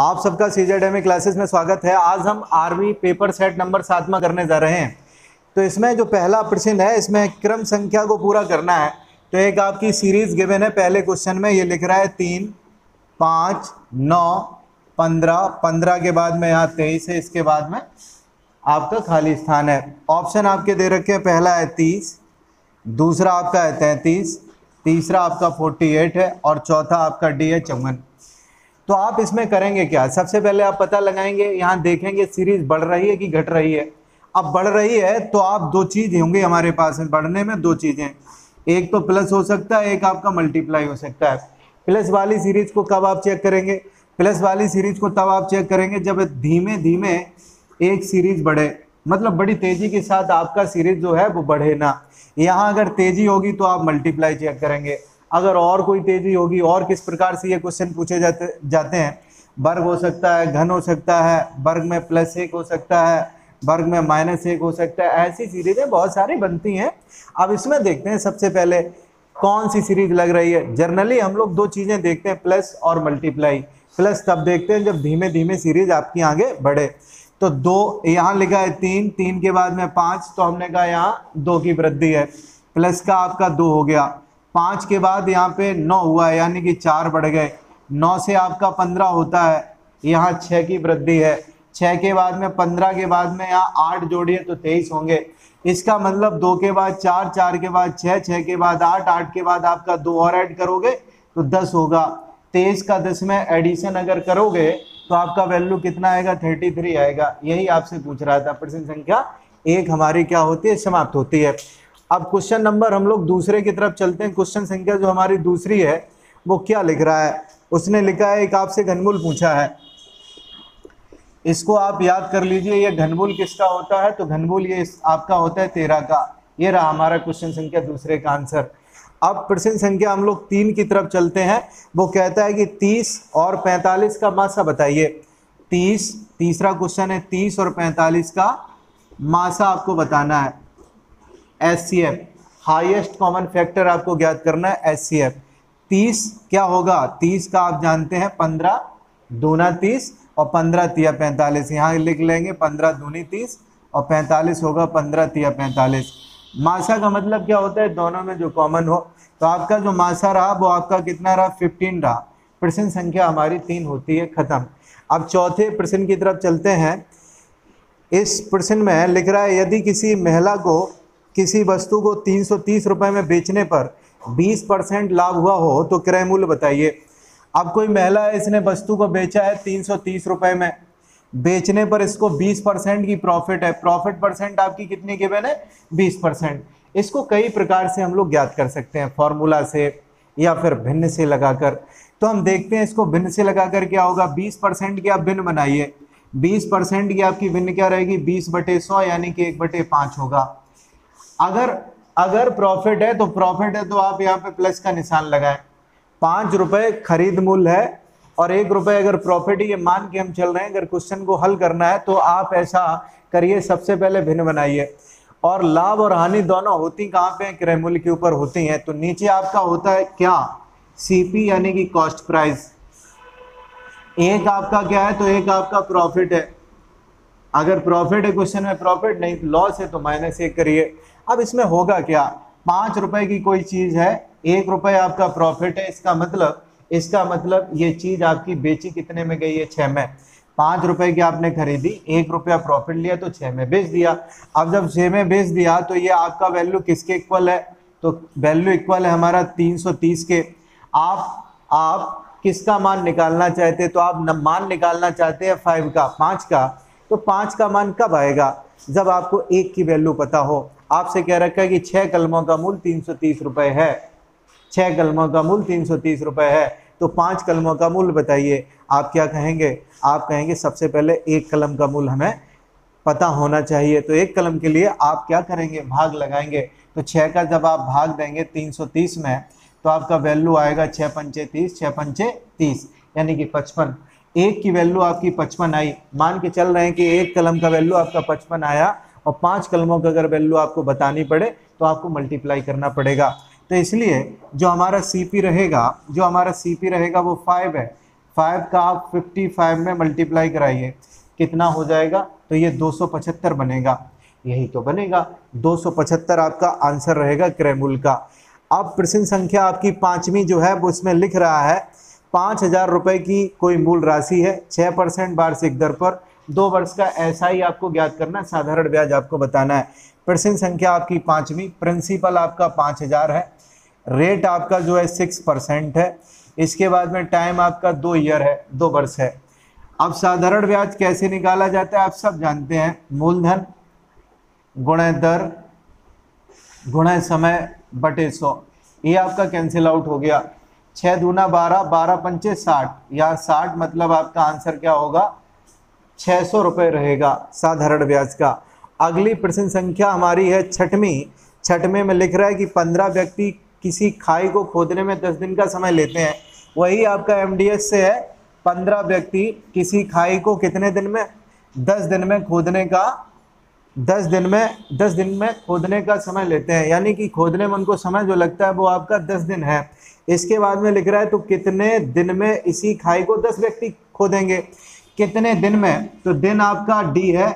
आप सबका सीजेडएमए क्लासेस में स्वागत है। आज हम आरवी पेपर सेट नंबर 7 में करने जा रहे हैं। तो इसमें जो पहला प्रश्न है, इसमें क्रम संख्या को पूरा करना है। तो एक आपकी सीरीज गिवन है। पहले क्वेश्चन में ये लिख रहा है 3, 5, 9, 15, 15 के बाद में यहाँ 23 है, इसके बाद में आपका खाली स्थान है। ऑप्शन आपके दे रखे हैं, पहला है 30, दूसरा आपका है 33, तीसरा आपका 48 है और चौथा आपका डी है 54। तो आप इसमें करेंगे क्या? सबसे पहले आप पता लगाएंगे, यहाँ देखेंगे सीरीज बढ़ रही है कि घट रही है। अब बढ़ रही है तो आप दो चीज़ होंगे हमारे पास में, बढ़ने में दो चीज़ें, एक तो प्लस हो सकता है, एक आपका मल्टीप्लाई हो सकता है। प्लस वाली सीरीज को कब आप चेक करेंगे? प्लस वाली सीरीज को तब आप चेक करेंगे जब धीमे धीमे एक सीरीज बढ़े, मतलब बड़ी तेजी के साथ आपका सीरीज जो है वो बढ़े ना। यहाँ अगर तेजी होगी तो आप मल्टीप्लाई चेक करेंगे, अगर और कोई तेजी होगी। और किस प्रकार से ये क्वेश्चन पूछे जाते हैं, वर्ग हो सकता है, घन हो सकता है, वर्ग में +1 हो सकता है, वर्ग में -1 हो सकता है। ऐसी सीरीजें बहुत सारी बनती हैं। अब इसमें देखते हैं सबसे पहले कौन सी सीरीज लग रही है। जनरली हम लोग दो चीज़ें देखते हैं, प्लस और मल्टीप्लाई। प्लस तब देखते हैं जब धीमे धीमे सीरीज आपकी आगे बढ़े। तो 2 यहाँ लिखा है, 3, 3 के बाद में 5, तो हमने कहा यहाँ 2 की वृद्धि है, प्लस का आपका 2 हो गया। 5 के बाद यहाँ पे 9 हुआ है, यानी कि 4 बढ़ गए। 9 से आपका 15 होता है, यहाँ 6 की वृद्धि है। 6 के बाद में 15 के बाद में यहाँ 8 जोड़िए तो 23 होंगे। इसका मतलब 2 के बाद 4, 4 के बाद 6, 6 के बाद 8, 8 के बाद आपका 2 और ऐड करोगे तो 10 होगा। 23 का 10 में एडिशन अगर करोगे तो आपका वैल्यू कितना आएगा? 33 आएगा। यही आपसे पूछ रहा था। प्रश्न संख्या 1 हमारी क्या होती है? समाप्त होती है। अब क्वेश्चन नंबर हम लोग दूसरे की तरफ चलते हैं। क्वेश्चन संख्या जो हमारी दूसरी है वो क्या लिख रहा है? उसने लिखा है, एक आपसे घनमूल पूछा है। इसको आप याद कर लीजिए, ये घनमूल किसका होता है? तो घनमूल ये आपका होता है 13 का। ये रहा हमारा क्वेश्चन संख्या दूसरे का आंसर। अब प्रश्न संख्या हम लोग 3 की तरफ चलते हैं। वो कहता है कि 30 और 45 का मासा बताइए। 30, तीसरा क्वेश्चन है, 30 और 45 का मासा आपको बताना है। HCF, हाईएस्ट कॉमन फैक्टर आपको ज्ञात करना है। HCF 30 क्या होगा? 30 का आप जानते हैं 15 दूना 30 और 15 तिया 45। यहाँ लिख लेंगे 15 दूनी 30 और 45 होगा 15 तिया 45। मासा का मतलब क्या होता है? दोनों में जो कॉमन हो। तो आपका जो मासा रहा वो आपका कितना रहा? 15 रहा। प्रश्न संख्या हमारी 3 होती है, खत्म। अब चौथे प्रश्न की तरफ चलते हैं। इस प्रश्न में लिख रहा है, यदि किसी महिला को किसी वस्तु को 330 रुपये में बेचने पर 20% लाभ हुआ हो तो क्रय मूल्य बताइए। अब कोई महिला है, इसने वस्तु को बेचा है 330 रुपये में, बेचने पर इसको 20% की प्रॉफिट है। प्रॉफिट परसेंट आपकी कितनी गिवन है? 20%। इसको कई प्रकार से हम लोग ज्ञात कर सकते हैं, फॉर्मूला से या फिर भिन्न से लगाकर। तो हम देखते हैं इसको भिन्न से लगाकर क्या होगा। 20% की आप भिन्न बनाइए। 20% की आपकी भिन्न क्या रहेगी? 20/100 यानी कि 1/5 होगा। अगर प्रॉफिट है तो आप यहाँ पे प्लस का निशान लगाएं। 5 रुपये खरीद मूल्य है और 1 रुपये अगर प्रॉफिट है, ये मान के हम चल रहे हैं। अगर क्वेश्चन को हल करना है तो आप ऐसा करिए, सबसे पहले भिन्न बनाइए। और लाभ और हानि दोनों होती कहाँ पे? क्रय मूल्य के ऊपर होती हैं। तो नीचे आपका होता है क्या? CP यानी कि कॉस्ट प्राइस। एक आपका क्या है? तो एक आपका प्रॉफिट है। अगर प्रॉफिट है क्वेश्चन में प्रॉफिट, नहीं लॉस है तो -1 करिए। अब इसमें होगा क्या? 5 रुपए की कोई चीज है, 1 रुपये आपका प्रॉफिट है। इसका मतलब ये चीज आपकी बेची कितने में गई है? 6 में। 5 रुपए की आपने खरीदी, 1 रुपया प्रॉफिट लिया तो 6 में बेच दिया। अब जब 6 में बेच दिया तो ये आपका वैल्यू किसके इक्वल है? तो वैल्यू इक्वल है हमारा 330 के। आप किसका मान निकालना चाहते हैं? तो आप मान निकालना चाहते हैं 5 का। तो 5 का मान कब आएगा? जब आपको 1 की वैल्यू पता हो। आपसे कह रखा है कि 6 कलमों का मूल्य 330 रुपये है। 6 कलमों का मूल्य 330 रुपये है, तो 5 कलमों का मूल्य बताइए। आप क्या कहेंगे? आप कहेंगे सबसे पहले 1 कलम का मूल्य हमें पता होना चाहिए। तो 1 कलम के लिए आप क्या करेंगे? भाग लगाएंगे। तो 6 का जब आप भाग देंगे 330 में तो आपका वैल्यू आएगा 6 पंचे 30, 6 पंचे 30 यानी कि 55। 1 की वैल्यू आपकी 55 आई। मान के चल रहे हैं कि 1 कलम का वैल्यू आपका 55 आया और 5 कलमों का अगर वैल्यू आपको बतानी पड़े तो आपको मल्टीप्लाई करना पड़ेगा। तो इसलिए जो हमारा CP रहेगा वो 5 है। 5 का आप 55 में मल्टीप्लाई कराइए, कितना हो जाएगा, तो ये 275 बनेगा, यही तो बनेगा 275 आपका आंसर रहेगा क्रय मूल्य का। अब प्रश्न संख्या आपकी पांचवी जो है वो इसमें लिख रहा है 5,000 रुपए की कोई मूल राशि है, 6% वार्षिक दर पर 2 वर्ष का एसआई आपको ज्ञात करना, साधारण ब्याज आपको बताना है। प्रश्न संख्या आपकी पांचवी, प्रिंसिपल आपका 5,000 है, रेट आपका जो है 6% है, इसके बाद में टाइम आपका 2 ईयर है, 2 वर्ष है। अब साधारण ब्याज कैसे निकाला जाता है आप सब जानते हैं, मूलधन गुणा दर गुणा समय बटे 100, ये आपका कैंसिल आउट हो गया। 6 दूना 12, 12 पंचे 60, या 60 मतलब आपका आंसर क्या होगा, 600 रुपये रहेगा साधारण ब्याज का। अगली प्रश्न संख्या हमारी है छठवीं में लिख रहा है कि 15 व्यक्ति किसी खाई को खोदने में 10 दिन का समय लेते हैं, वही आपका एमडीएस से है। 15 व्यक्ति किसी खाई को कितने दिन में, 10 दिन में खोदने का 10 दिन में खोदने का समय लेते हैं, यानी कि खोदने में उनको समय जो लगता है वो आपका 10 दिन है। इसके बाद में लिख रहा है तो कितने दिन में इसी खाई को 10 व्यक्ति खोदेंगे, कितने दिन में, तो दिन आपका डी है,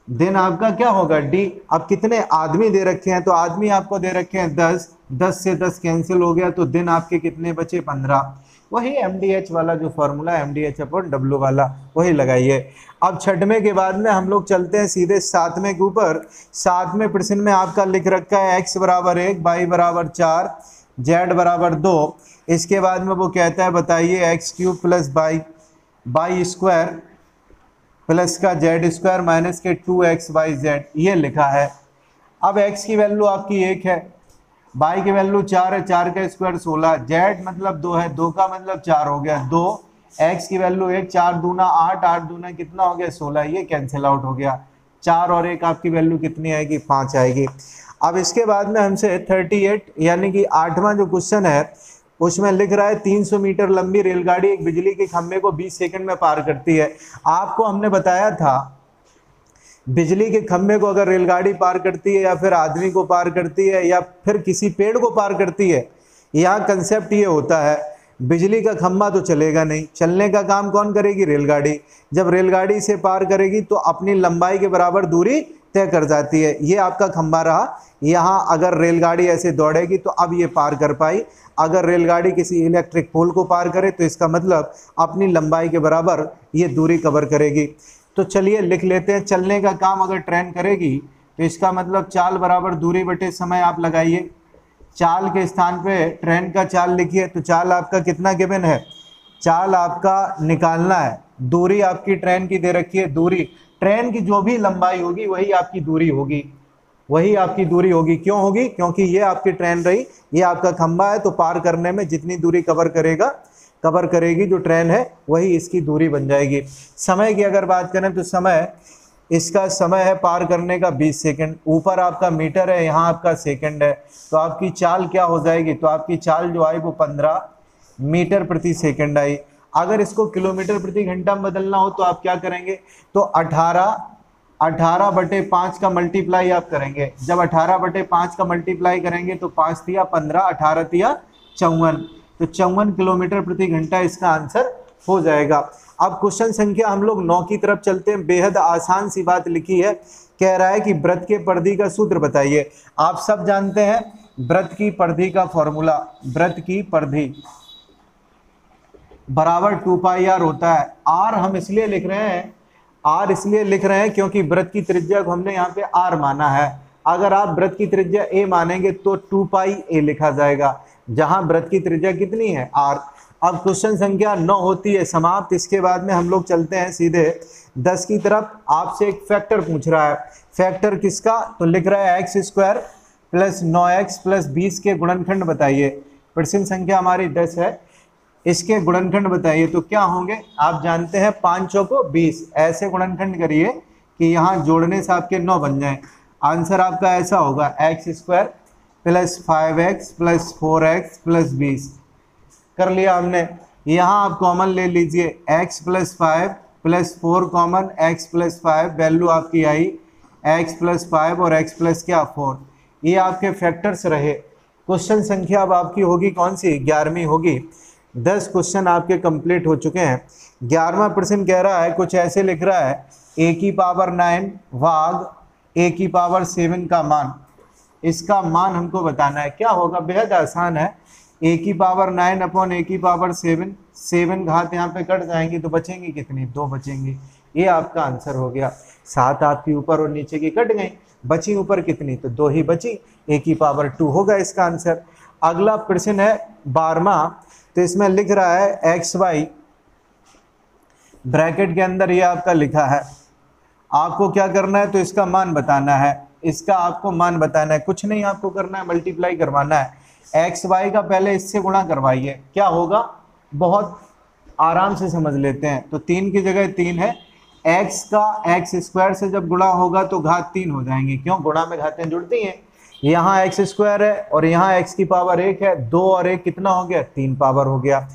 दिन आपका क्या होगा डी। अब कितने आदमी दे रखे हैं, तो आदमी आपको दे रखे हैं 10, 10 से 10 कैंसिल हो गया, तो दिन आपके कितने बचे 15, वही एमडीएच वाला जो फॉर्मूला एमडीएच अपॉन डब्ल्यू वाला वही लगाइए। अब छठवें के बाद में हम लोग चलते हैं सीधे सातवें के ऊपर। सातवें प्रश्न में आपका लिख रखा है x बराबर 1, y बराबर 4, z बराबर 2। इसके बाद में वो कहता है बताइए x cube plus by square plus का जेड स्क्वायर माइनस के 2xyz, ये लिखा है। अब x की वैल्यू आपकी 1 है, y की वैल्यू 4 है, 4 का स्क्वायर 16, z मतलब 2 है, 2 का मतलब 4 हो गया 2, x की वैल्यू 1, 4 दूना 8, 8 दूना कितना हो गया 16, ये कैंसिल आउट हो गया। 4 और 1 आपकी वैल्यू कितनी आएगी 5 आएगी। अब इसके बाद में हमसे 38 यानी कि 8वां जो क्वेश्चन है उसमें लिख रहा है 300 मीटर लंबी रेलगाड़ी एक बिजली के खंभे को 20 सेकंड में पार करती है। आपको हमने बताया था बिजली के खंभे को अगर रेलगाड़ी पार करती है या फिर आदमी को पार करती है या फिर किसी पेड़ को पार करती है, यहाँ कंसेप्ट ये होता है बिजली का खंभा तो चलेगा नहीं, चलने का काम कौन करेगी रेलगाड़ी। जब रेलगाड़ी से पार करेगी तो अपनी लंबाई के बराबर दूरी तय कर जाती है। ये आपका खंभा रहा, यहाँ अगर रेलगाड़ी ऐसे दौड़ेगी तो अब ये पार कर पाई। अगर रेलगाड़ी किसी इलेक्ट्रिक पोल को पार करे तो इसका मतलब अपनी लंबाई के बराबर ये दूरी कवर करेगी। तो चलिए लिख लेते हैं, चलने का काम अगर ट्रेन करेगी तो इसका मतलब चाल बराबर दूरी बटे समय आप लगाइए। चाल के स्थान पे ट्रेन का चाल लिखिए, तो चाल आपका कितना गिवन है, चाल आपका निकालना है, दूरी आपकी ट्रेन की दे रखी है, दूरी ट्रेन की जो भी लंबाई होगी वही आपकी दूरी होगी, वही आपकी दूरी होगी। क्यों होगी, क्योंकि ये आपकी ट्रेन रही, ये आपका खंभा है, तो पार करने में जितनी दूरी कवर करेगी जो ट्रेन है वही इसकी दूरी बन जाएगी। समय की अगर बात करें तो समय, इसका समय है पार करने का 20 सेकंड, ऊपर आपका मीटर है, यहाँ आपका सेकंड है, तो आपकी चाल क्या हो जाएगी, तो आपकी चाल जो आई वो 15 मीटर प्रति सेकंड आई। अगर इसको किलोमीटर प्रति घंटा में बदलना हो तो आप क्या करेंगे, तो 18 बटे 5 का मल्टीप्लाई आप करेंगे। जब 18 बटे 5 का मल्टीप्लाई करेंगे तो 5 तिया 15, 18 तिया 54, तो 54 किलोमीटर प्रति घंटा इसका आंसर हो जाएगा। अब क्वेश्चन संख्या हम लोग 9 की तरफ चलते हैं। बेहद आसान सी बात लिखी है, कह रहा है कि वृत्त के परिधि का सूत्र बताइए। आप सब जानते हैं वृत्त की परिधि का फॉर्मूला, वृत्त की परिधि बराबर 2 पाई आर होता है। आर हम इसलिए लिख रहे हैं क्योंकि वृत्त की त्रिज्या को हमने यहाँ पे आर माना है। अगर आप वृत्त की त्रिज्या ए मानेंगे तो 2 पाई ए लिखा जाएगा, जहां वृत्त की त्रिज्या कितनी है आर। अब क्वेश्चन संख्या 9 होती है समाप्त। इसके बाद में हम लोग चलते हैं सीधे 10 की तरफ। आपसे एक फैक्टर पूछ रहा है, फैक्टर किसका, तो लिख रहा है x square plus 9x plus 20 के गुणनखंड बताइए। प्रश्न संख्या हमारी 10 है, इसके गुणनखंड बताइए। तो क्या होंगे, आप जानते हैं 5 चौको 20, ऐसे गुणनखंड करिए कि यहाँ जोड़ने से आपके 9 बन जाएं। आंसर आपका ऐसा होगा x square plus 5x plus 4x plus 20। कर लिया हमने। यहाँ आप कॉमन ले लीजिए, x plus 5 plus 4 common, x plus 5 value आपकी आई x प्लस 5 और x प्लस क्या 4। ये आपके फैक्टर्स रहे। क्वेश्चन संख्या अब आपकी होगी कौन सी, 11वीं होगी। 10 क्वेश्चन आपके कंप्लीट हो चुके हैं। 11वां प्रश्न कह रहा है, कुछ ऐसे लिख रहा है, a की पावर 9 भाग a की पावर 7 का मान, इसका मान हमको बताना है। क्या होगा, बेहद आसान है। a की पावर 9 अपॉन a की पावर 7, 7 घात यहाँ पे कट जाएंगी तो बचेंगी कितनी, 2 बचेंगी। ये आपका आंसर हो गया। 7 आपकी ऊपर और नीचे की कट गई, बची ऊपर कितनी, तो 2 ही बची, a की पावर 2 होगा इसका आंसर। अगला प्रश्न है 12वां, तो इसमें लिख रहा है एक्स वाई, ब्रैकेट के अंदर ये आपका लिखा है, आपको क्या करना है, तो इसका मान बताना है। इसका आपको मान बताना है, कुछ नहीं आपको करना है, मल्टीप्लाई करवाना है। एक्स वाई का पहले इससे गुणा करवाइए, क्या होगा, बहुत आराम से समझ लेते हैं। तो 3 की जगह 3 है, एक्स का एक्स स्क्वायर से जब गुणा होगा तो घात 3 हो जाएंगी, क्यों, गुणा में घातें जुड़ती हैं। यहाँ एक्स स्क्वायर है और यहाँ एक्स की पावर 1 है, 2 और 1 कितना हो गया, 3 पावर हो गया।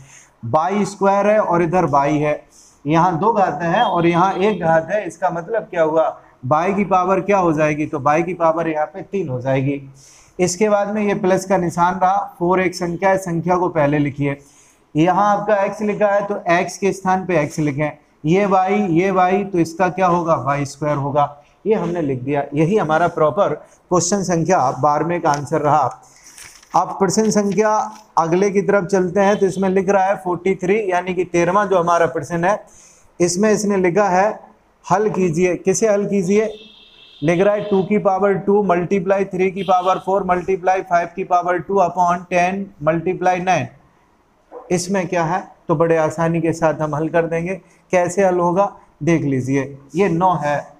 बाई स्क्वायर है और इधर बाई है, यहाँ 2 घातें हैं और यहाँ 1 घात है, इसका मतलब क्या हुआ, बाई की पावर क्या हो जाएगी, तो बाई की पावर यहाँ पे 3 हो जाएगी। इसके बाद में ये प्लस का निशान रहा, 4 एक संख्या है, संख्या को पहले लिखिए। यहाँ आपका x लिखा है तो x के स्थान पे x लिखें, ये y, तो इसका क्या होगा, वाई स्क्वायर होगा। ये हमने लिख दिया। यही हमारा प्रॉपर क्वेश्चन संख्या 12वें का आंसर रहा। अब प्रश्न संख्या अगले की तरफ चलते हैं, तो इसमें लिख रहा है 43, यानी कि 13वां जो हमारा प्रश्न है, इसमें इसने लिखा है हल कीजिए। किसे हल कीजिए, लिख रहा है 2 की पावर 2 मल्टीप्लाई 3 की पावर 4 मल्टीप्लाई 5 की पावर 2 अपॉन 10 मल्टीप्लाई 9। इसमें क्या है, तो बड़े आसानी के साथ हम हल कर देंगे। कैसे हल होगा देख लीजिए। ये 9 है,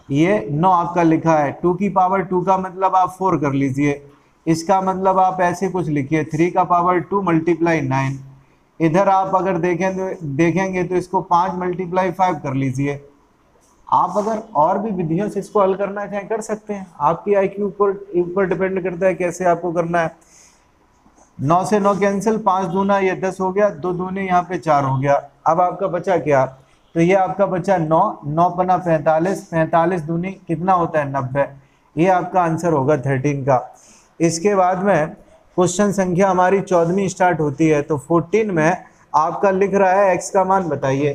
ये 9 आपका लिखा है, 2 की पावर 2 का मतलब आप 4 कर लीजिए, इसका मतलब आप ऐसे कुछ लिखिए 3 का पावर 2 मल्टीप्लाई 9। इधर आप अगर देखेंगे तो इसको 5 मल्टीप्लाई 5 कर लीजिए। आप अगर और भी विधियों से इसको हल करना चाहें कर सकते हैं, आपकी IQ ऊपर डिपेंड करता है कैसे आपको करना है। 9 से 9 कैंसिल, 5 दूना ये 10 हो गया, 2 दूने यहाँ पे 4 हो गया। अब आपका बचा क्या, तो ये आपका बचा 9, 9 पना 45, 45 दूनी कितना होता है 90। ये आपका आंसर होगा 13 का। इसके बाद में क्वेश्चन संख्या हमारी 14वीं स्टार्ट होती है, तो 14 में आपका लिख रहा है x का मान बताइए,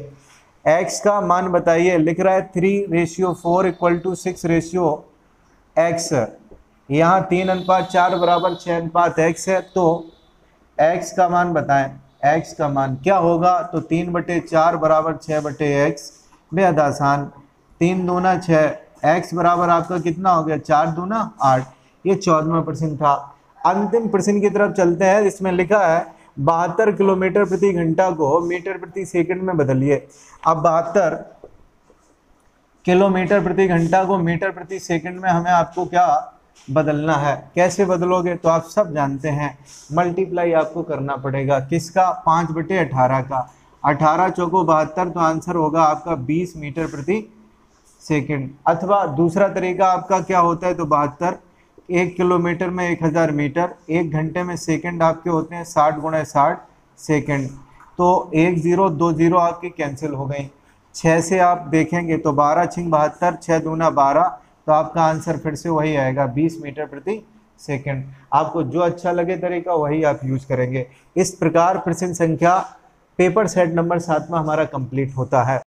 x का मान बताइए। लिख रहा है 3:4 = 6:x, यहाँ 3:4 बराबर 6:x है, तो x का मान बताएं। x का मान क्या होगा, तो 3/4 बराबर 6/x, बेहद आसान। 3 दूना 6, x बराबर आपका कितना हो गया, 4 दूना 8। ये 14वां प्रश्न था। अंतिम प्रश्न की तरफ चलते हैं। इसमें लिखा है 72 किलोमीटर प्रति घंटा को मीटर प्रति सेकंड में बदलिए। अब 72 किलोमीटर प्रति घंटा को मीटर प्रति सेकंड में हमें आपको क्या बदलना है। कैसे बदलोगे, तो आप सब जानते हैं, मल्टीप्लाई आपको करना पड़ेगा। किसका, 5/18 का। 18 चौको 72, तो आंसर होगा आपका 20 मीटर प्रति सेकंड। अथवा दूसरा तरीका आपका क्या होता है, तो 72 1 किलोमीटर में 1000 मीटर, 1 घंटे में सेकंड आपके होते हैं 60 × 60 सेकंड। तो 1 0 2 0 आपकी कैंसिल हो गई। 6 से आप देखेंगे तो 12 × 72, 6 दूना 12, तो आपका आंसर फिर से वही आएगा 20 मीटर प्रति सेकंड। आपको जो अच्छा लगे तरीका वही आप यूज करेंगे। इस प्रकार प्रश्न संख्या पेपर सेट नंबर 7 में हमारा कंप्लीट होता है।